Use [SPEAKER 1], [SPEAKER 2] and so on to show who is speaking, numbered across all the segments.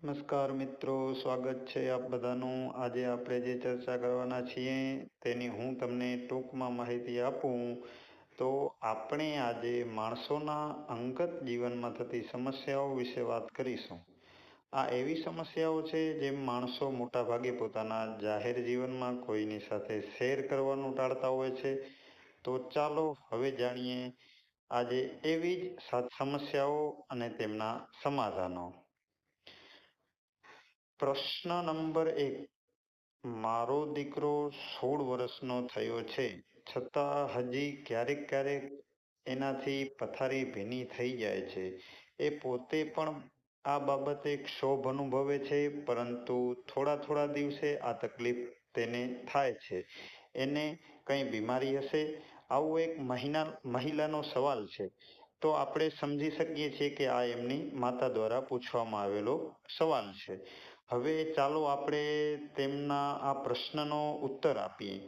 [SPEAKER 1] નમસ્કાર મિત્રો, સ્વાગત છે આપ બધાનું. આજે આપણે જે ચર્ચા કરવાના છીએ તેની હું તમને ટૂંકમાં માહિતી આપું તો આપણે આજે માણસોના અંગત જીવનમાં થતી સમસ્યાઓ વિશે વાત કરીશું. આ એવી સમસ્યાઓ છે જેમ માણસો મોટાભાગે પોતાના જાહેર જીવનમાં કોઈની સાથે શેર કરવાનું ટાળતા હોય છે. તો ચાલો હવે જાણીએ આજે એવી જ 7 સમસ્યાઓ અને તેમના સમાધાનો. પ્રશ્ન નંબર 1. મારો દીકરો 16 વર્ષનો થયો છે, છતાં હજી ક્યારેક ક્યારેક એનાથી પથારી ભીની થઈ જાય છે. એ પોતે પણ આ બાબતે ક્ષોભ અનુભવે છે, પરંતુ થોડા થોડા દિવસે આ તકલીફ તેને થાય છે. એને કંઈ બીમારી હશે? આવો એક મહિલાનો સવાલ છે. તો આપણે સમજી શકીએ છીએ કે આ એમની માતા દ્વારા પૂછવામાં આવેલો સવાલ છે. હવે ચાલો આપણે તેમના આ પ્રશ્નનો ઉત્તર આપીએ.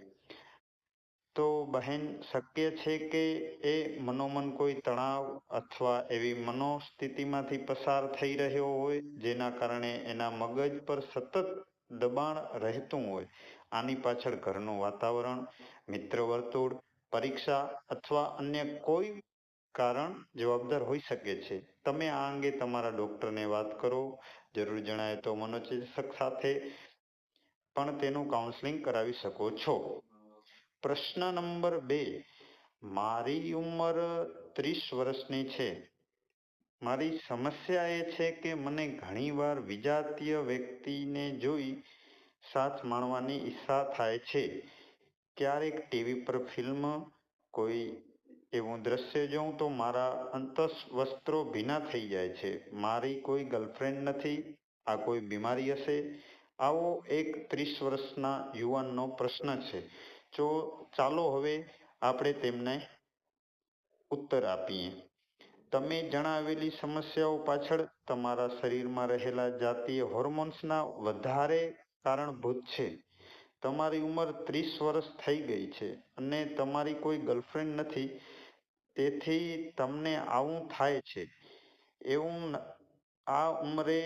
[SPEAKER 1] તો બહેન, શક્ય છે કે એ મનોમન કોઈ તણાવ અથવા એવી મનોસ્થિતિમાંથી પસાર થઈ રહ્યો હોય જેના કારણે એના મગજ પર સતત દબાણ રહેતું હોય. આની પાછળ ઘરનું વાતાવરણ, મિત્ર વર્તુળ, પરીક્ષા અથવા અન્ય કોઈ કારણ જવાબદાર હોઈ શકે છે. તમે આ અંગે તમારા ડોક્ટરને વાત કરો. જરૂર જણાય તો મનોચિકિત્સક સાથે પણ તેનું કાઉન્સેલિંગ કરાવી શકો છો. પ્રશ્ન નંબર 2. મારી ઉંમર 30 વર્ષની છે. મારી સમસ્યા એ છે કે મને ઘણીવાર વિજાતીય વ્યક્તિને જોઈ સાથ માણવાની ઈચ્છા થાય છે. ક્યારેક ટીવી પર ફિલ્મ, કોઈ એવું દ્રશ્ય જોઉં તો મારા અંતસ્વસ્ત્રો ભીના થઈ જાય છે. મારી કોઈ ગર્લફ્રેન્ડ નથી. આ કોઈ બીમારી હશે? આવો એક 30 વર્ષના યુવાનનો પ્રશ્ન છે. તો ચાલો હવે આપણે તેમને ઉત્તર આપીએ. તમે જણાવેલી સમસ્યાઓ પાછળ તમારા શરીરમાં રહેલા જાતીય હોર્મોન્સના વધારે કારણભૂત છે. તમારી ઉંમર 30 વર્ષ થઈ ગઈ છે અને તમારી કોઈ ગર્લફ્રેન્ડ નથી, તેથી તમને આવું થાય છે. એવું આ ઉંમરે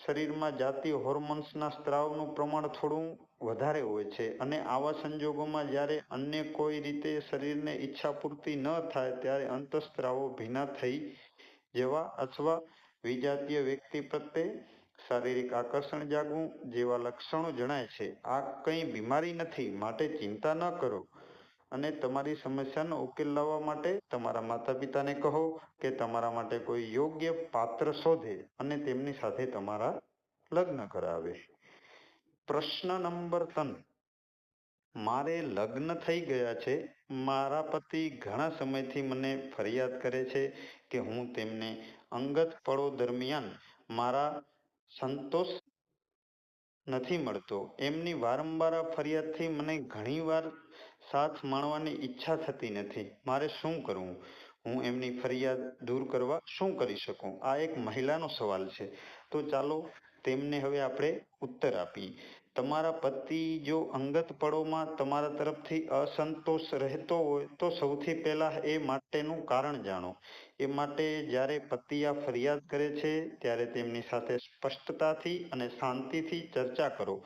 [SPEAKER 1] શરીરમાં જાતીય હોર્મોન્સના સ્ત્રાવનું પ્રમાણ થોડું વધારે હોય છે અને આવા સંજોગોમાં જ્યારે અન્ય કોઈ રીતે શરીરને ઈચ્છા પૂરતી ન થાય ત્યારે અંતઃસ્ત્રાવો ભીના થઈ જવા અથવા વિજાતીય વ્યક્તિ પ્રત્યે શારીરિક આકર્ષણ જાગવું જેવા લક્ષણો જણાય છે. આ કંઈ બીમારી નથી, માટે ચિંતા ન કરો અને તમારી સમસ્યાનો ઉકેલ લાવવા માટે તમારા માતા પિતાને કહો કે તમારા માટે કોઈ યોગ્ય પાત્ર શોધે અને તેમની સાથે તમારા લગ્ન કરાવે. પ્રશ્ન નંબર 3. મારે લગ્ન થઈ ગયા છે. મારા પતિ ઘણા સમયથી મને ફરિયાદ કરે છે કે હું તેમને અંગત પળો દરમિયાન મારા સંતોષ નથી મળતો. એમની વારંવાર આ ફરિયાદથી મને ઘણીવાર સાથ માણવાની ઈચ્છા થતી નથી. મારે શું કરવું? હું એમની ફરિયાદ દૂર કરવા શું કરી શકું? આ એક મહિલાનો સવાલ છે. તો ચાલો તેમને હવે આપણે ઉત્તર આપીએ. તમારા પતિ જો અંગત પળોમાં તમારા તરફથી અસંતોષ રહેતો હોય તો સૌથી પહેલા એ માટેનું કારણ જાણો. એ માટે જ્યારે પતિ આ ફરિયાદ કરે છે ત્યારે તેમની સાથે સ્પષ્ટતાથી અને શાંતિથી ચર્ચા કરો.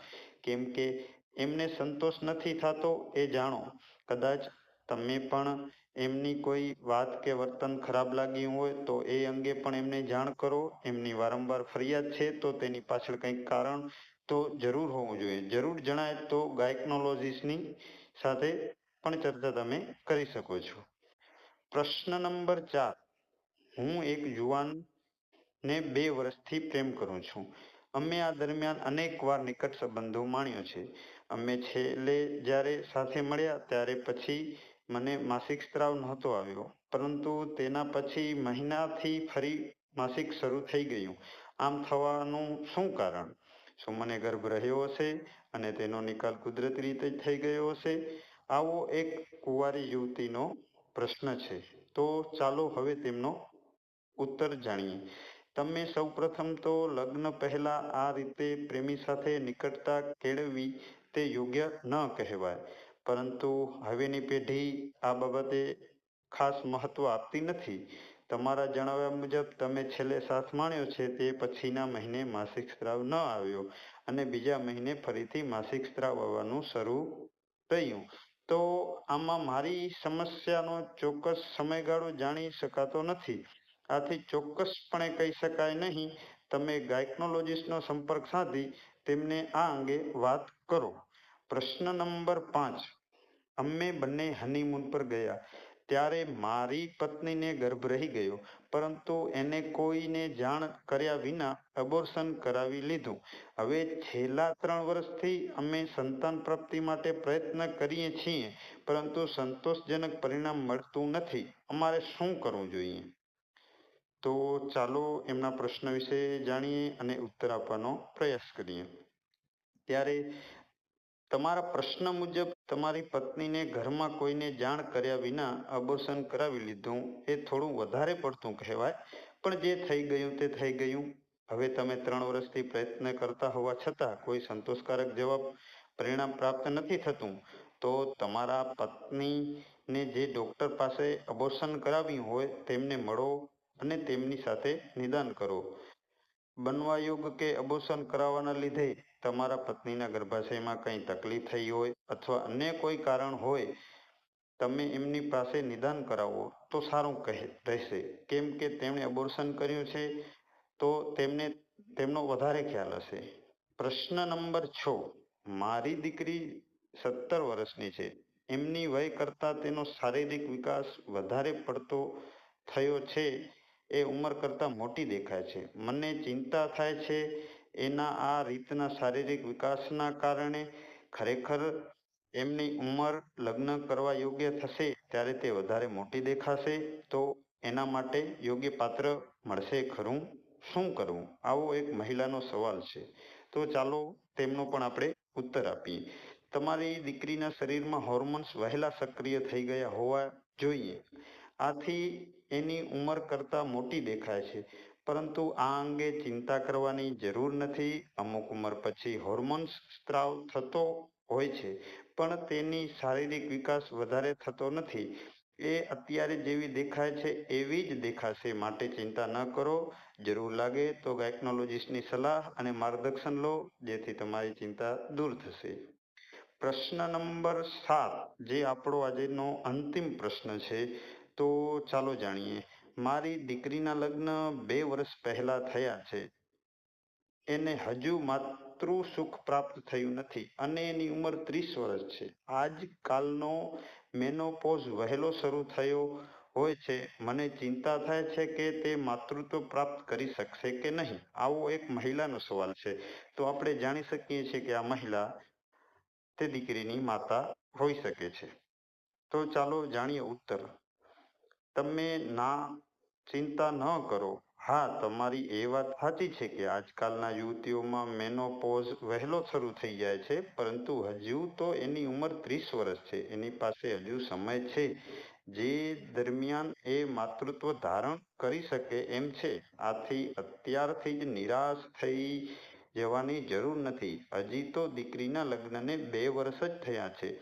[SPEAKER 1] કેમ કે એમને સંતોષ નથી થતો એ જાણો. કદાચ તમે પણ એમની કોઈ વાત કે વર્તન ખરાબ લાગ્યું હોય તો એ અંગે પણ એમને જાણ કરો. એમની વારંવાર ફરિયાદ છે તો તેની પાછળ કંઈક કારણ તો જરૂર હોવું જોઈએ. જરૂર જણાય તો ગાયક્નોલોજીસ્ટની સાથે પણ ચર્ચા તમે કરી શકો છો. પ્રશ્ન નંબર 4. હું એક યુવાનને 2 વર્ષથી પ્રેમ કરું છું. અમે આ દરમિયાન અનેક વાર નિકટ સંબંધો માણ્યો છે. અમે છેલ્લે જ્યારે સાથે મળ્યા ત્યારે પછી મને માસિક સ્ત્રાવ નહોતો આવ્યો, પરંતુ તેના પછી મહિનાથી ફરી માસિક શરૂ થઈ ગયું. આમ થવાનું શું કારણ? શું મને ગર્ભ રહ્યો હશે અને તેનો નિકાલ કુદરતી રીતે થઈ ગયો હશે? આવો એક કુંવારી યુવતીનો પ્રશ્ન છે. તો ચાલો હવે તેમનો ઉત્તર જાણીએ. તમે સૌપ્રથમ તો લગ્ન પહેલા આ રીતે પ્રેમી સાથે નિકટતા કેળવવી તે યોગ્ય ન કહેવાય. પરંતુ હવેની પેઢી આ બાબતે ખાસ મહત્વ આપતી નથી. તમારા જણાવ્યા મુજબ તમે છેલ્લે સાથ માણ્યો છે તે પછીના મહિને માસિક સ્ત્રાવ ન આવ્યો અને બીજા મહિને ફરીથી માસિક સ્ત્રાવ આવવાનું શરૂ થયું. તો આમાં મારી સમસ્યાનો ચોક્કસ સમયગાળો જાણી શકાતો નથી. આથી ચોક્કસપણે કહી શકાય નહીં. તમે ગાયક્નોલોજીસ્ટનો સંપર્ક સાધી તેમને આ અંગે વાત કરો. પ્રશ્ન નંબર 5. અમે બંને હનીમૂન પર ગયા ત્યારે મારી પત્નીને ગર્ભ રહી ગયો, પરંતુ એને કોઈને જાણ કર્યા વિના અબોર્શન કરાવી લીધું. હવે છેલ્લા 3 વર્ષથી અમે સંતાન પ્રાપ્તિ માટે પ્રયત્ન કરીએ છીએ, પરંતુ સંતોષજનક પરિણામ મળતું નથી. અમારે શું કરવું જોઈએ? તો ચાલો એમના પ્રશ્ન વિશે જાણીએ અને ઉત્તર આપવાનો પ્રયાસ કરીએ. ત્યારે તમારા પ્રશ્ન મુજબ તમારી પત્નીને ઘરમાં કોઈને જાણ કર્યા વિના અબોર્શન કરાવી લીધું એ થોડું વધારે પડતું કહેવાય, પણ જે થઈ ગયું તે થઈ ગયું. હવે તમે 3 વર્ષથી પ્રયત્ન કરતા હોવા છતાં કોઈ સંતોષકારક જવાબ પરિણામ પ્રાપ્ત નથી થતું, તો તમારા પત્નીને જે ડૉક્ટર પાસે અબોર્શન કરાવ્યું હોય તેમને મળો અને તેમની સાથે નિદાન કરો. બનવા યોગ કે અબોર્શન કરાવવાના લીધે તમારા પત્નીના ગર્ભાશયમાં કંઈ તકલીફ થઈ હોય અથવા અન્ય કોઈ કારણ હોય, તમે એમની પાસે નિદાન કરાવો તો સારું રહેશે. કેમ કે તેમણે અબોર્શન કર્યું છે તો તેમનો વધારે ખ્યાલ હશે. પ્રશ્ન નંબર 6. મારી દીકરી 17 વર્ષની છે. એમની વય કરતાં તેનો શારીરિક વિકાસ વધારે પડતો થયો છે. એ ઉંમર કરતાં મોટી દેખાય છે. મને ચિંતા થાય છે એના આ રીતના શારીરિક વિકાસના કારણે ખરેખર એમની ઉંમર લગ્ન કરવા યોગ્ય થશે ત્યારે તે વધારે મોટી દેખાશે, તો એના માટે યોગ્ય પાત્ર મળશે ખરું? શું કરવું? આવો એક મહિલાનો સવાલ છે. તો ચાલો તેમનો પણ આપણે ઉત્તર આપીએ. તમારી દીકરીના શરીરમાં હોર્મોન્સ વહેલા સક્રિય થઈ ગયા હોવા જોઈએ. આથી એની ઉંમર કરતાં મોટી દેખાય છે, પરંતુ આ અંગે ચિંતા કરવાની જરૂર નથી. અમુક ઉંમર પછી હોર્મોન્સ સ્ત્રાવ થતો હોય છે, પણ તેની શારીરિક વિકાસ વધારે થતો નથી. એ અત્યારે જેવી દેખાય છે એવી જ દેખાશે, માટે ચિંતા ન કરો. જરૂર લાગે તો ગાયક્નોલોજીસ્ટની સલાહ અને માર્ગદર્શન લો, જેથી તમારી ચિંતા દૂર થશે. પ્રશ્ન નંબર 7, જે આપણો આજનો અંતિમ પ્રશ્ન છે, તો ચાલો જાણીએ. મારી દીકરીના લગ્ન 2 વર્ષ પહેલા થયા છે. એને હજુ માતૃ સુખ પ્રાપ્ત થયું નથી અને એની ઉંમર 30 વર્ષ છે. આજકાલનો મેનોપોઝ વહેલો શરૂ થયો હોય છે. મને ચિંતા થાય છે કે તે માતૃત્વ પ્રાપ્ત કરી શકશે કે નહીં. આવો એક મહિલાનો સવાલ છે. તો આપણે જાણી શકીએ છીએ કે આ મહિલા તે દીકરીની માતા હોઈ શકે છે. તો ચાલો જાણીએ ઉત્તર. તમે ચિંતા ન કરો. હા, તમારી એ વાત સાચી છે કે આજકાલના યુવતીઓમાં મેનોપોઝ વહેલો શરૂ થઈ જાય છે, પરંતુ હજુ તો એની ઉંમર 30 વર્ષ છે. એની પાસે હજુ સમય છે, જે દરમિયાન એ માતૃત્વ ધારણ કરી શકે એમ છે. આથી અત્યારથી જ નિરાશ થઈ જવાની જરૂર નથી. હજી તો દીકરીના લગ્નને 2 વર્ષ જ થયા છે.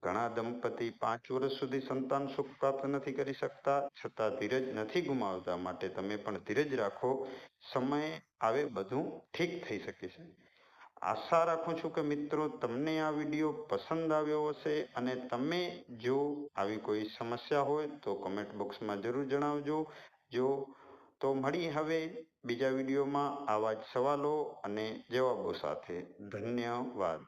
[SPEAKER 1] ઘણા દંપતી 5 વર્ષ સુધી સંતાન સુખ પ્રાપ્ત નથી કરી શકતા, છતાં ધીરજ નથી ગુમાવતા. માટે તમે પણ ધીરજ રાખો. સમય આવે બધું ઠીક થઈ શકે છે. આશા રાખું છું કે મિત્રો તમને આ વિડીયો પસંદ આવ્યો હશે, અને તમે જો આવી કોઈ સમસ્યા હોય તો કમેન્ટ બોક્સમાં જરૂર જણાવજો. તો મળી હવે બીજા વિડીયોમાં આવા જ સવાલો અને જવાબો સાથે. ધન્યવાદ.